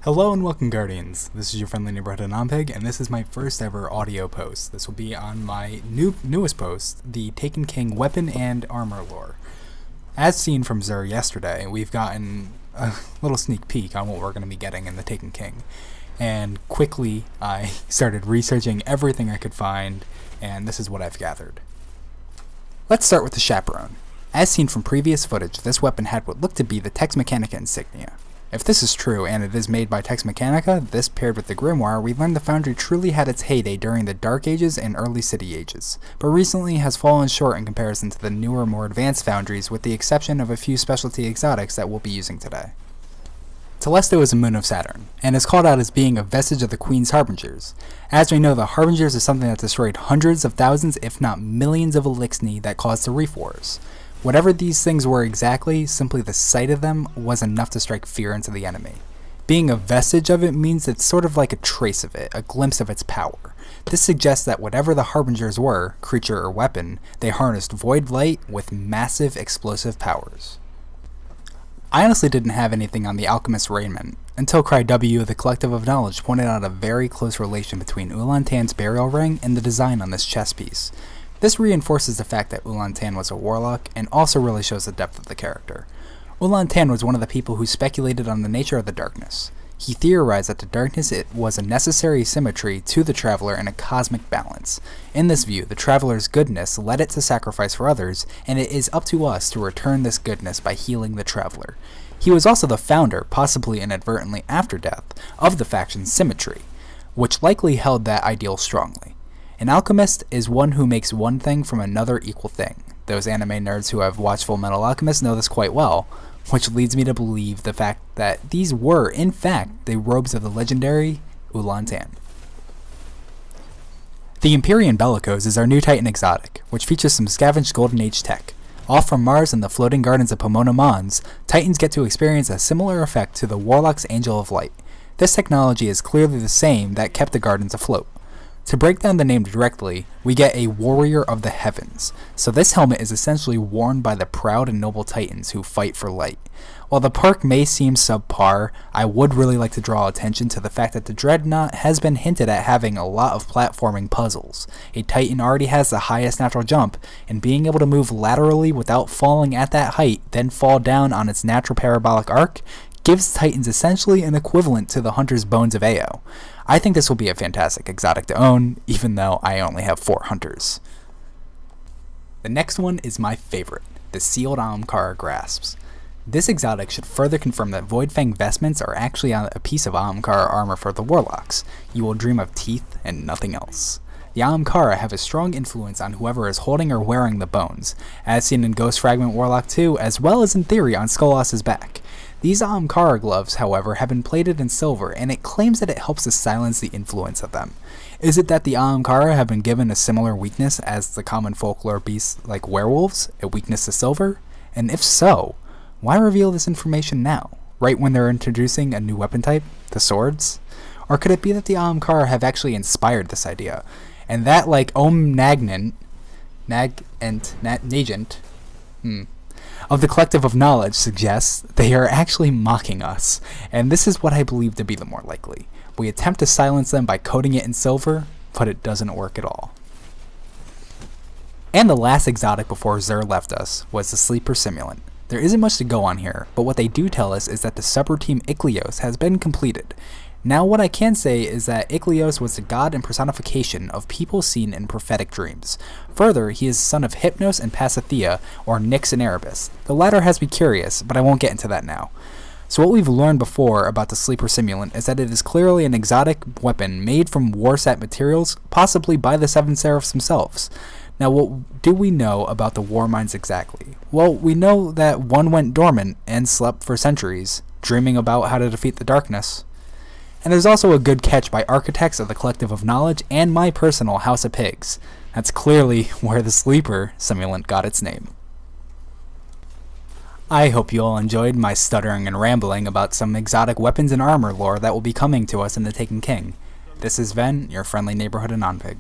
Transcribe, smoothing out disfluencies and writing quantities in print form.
Hello and welcome, Guardians. This is your friendly neighborhood Anonpig, and this is my first ever audio post. This will be on my newest post, the Taken King weapon and armor lore. As seen from Xur yesterday, we've gotten a little sneak peek on what we're going to be getting in the Taken King. And quickly, I started researching everything I could find, and this is what I've gathered. Let's start with the Chaperone. As seen from previous footage, this weapon had what looked to be the Tex Mechanica insignia. If this is true, and it is made by Tex Mechanica, this paired with the Grimoire, we learn the Foundry truly had its heyday during the Dark Ages and early City Ages, but recently has fallen short in comparison to the newer, more advanced Foundries, with the exception of a few specialty exotics that we'll be using today. Telesto is a moon of Saturn, and is called out as being a vestige of the Queen's Harbingers. As we know, the Harbingers is something that destroyed hundreds of thousands, if not millions of Eliksni that caused the Reef Wars. Whatever these things were exactly, simply the sight of them was enough to strike fear into the enemy. Being a vestige of it means it's sort of like a trace of it, a glimpse of its power. This suggests that whatever the Harbingers were, creature or weapon, they harnessed void light with massive explosive powers. I honestly didn't have anything on the Alchemist raiment, until CryW, the Collective of Knowledge, pointed out a very close relation between Ulan Tan's burial ring and the design on this chest piece. This reinforces the fact that Ulan Tan was a warlock, and also really shows the depth of the character. Ulan Tan was one of the people who speculated on the nature of the darkness. He theorized that the darkness was a necessary symmetry to the Traveler in a cosmic balance. In this view, the Traveler's goodness led it to sacrifice for others, and it is up to us to return this goodness by healing the Traveler. He was also the founder, possibly inadvertently after death, of the faction Symmetry, which likely held that ideal strongly. An alchemist is one who makes one thing from another equal thing. Those anime nerds who have watched Fullmetal Alchemist know this quite well, which leads me to believe the fact that these were, in fact, the robes of the legendary Ulan Tan. The Empyrean Bellicose is our new Titan exotic, which features some scavenged Golden Age tech. Off from Mars and the floating gardens of Pomona Mons, Titans get to experience a similar effect to the Warlock's Angel of Light. This technology is clearly the same that kept the gardens afloat. To break down the name directly, we get a Warrior of the Heavens, so this helmet is essentially worn by the proud and noble Titans who fight for light. While the perk may seem subpar, I would really like to draw attention to the fact that the Dreadnought has been hinted at having a lot of platforming puzzles. A Titan already has the highest natural jump, and being able to move laterally without falling at that height, then fall down on its natural parabolic arc, gives Titans essentially an equivalent to the Hunter's Bones of Ao. I think this will be a fantastic exotic to own, even though I only have 4 Hunters. The next one is my favorite, the Sealed Ahamkara Grasps. This exotic should further confirm that Voidfang vestments are actually a piece of Ahamkara armor for the Warlocks. You will dream of teeth and nothing else. The Ahamkara have a strong influence on whoever is holding or wearing the bones, as seen in Ghost Fragment Warlock 2, as well as in theory on Skolas's back. These Ahamkara gloves, however, have been plated in silver, and it claims that it helps to silence the influence of them. Is it that the Ahamkara have been given a similar weakness as the common folklore beasts like werewolves, a weakness to silver? And if so, why reveal this information now, right when they're introducing a new weapon type, the swords? Or could it be that the Ahamkara have actually inspired this idea, and that, like Nagent of the Collective of Knowledge suggests, they are actually mocking us, and this is what I believe to be the more likely. We attempt to silence them by coating it in silver, but it doesn't work at all. And the last exotic before Xur left us was the Sleeper Simulant. There isn't much to go on here, but what they do tell us is that the subroutine Iklios has been completed. Now what I can say is that Iklios was the god and personification of people seen in prophetic dreams. Further, he is the son of Hypnos and Pasithea, or Nyx and Erebus. The latter has me curious, but I won't get into that now. So what we've learned before about the Sleeper Simulant is that it is clearly an exotic weapon made from Warsat materials, possibly by the Seven Seraphs themselves. Now what do we know about the War Minds exactly? Well, we know that one went dormant and slept for centuries, dreaming about how to defeat the darkness. And there's also a good catch by architects of the Collective of Knowledge and my personal House of Pigs. That's clearly where the Sleeper Simulant got its name. I hope you all enjoyed my stuttering and rambling about some exotic weapons and armor lore that will be coming to us in the Taken King. This is Ven, your friendly neighborhood Anonpig.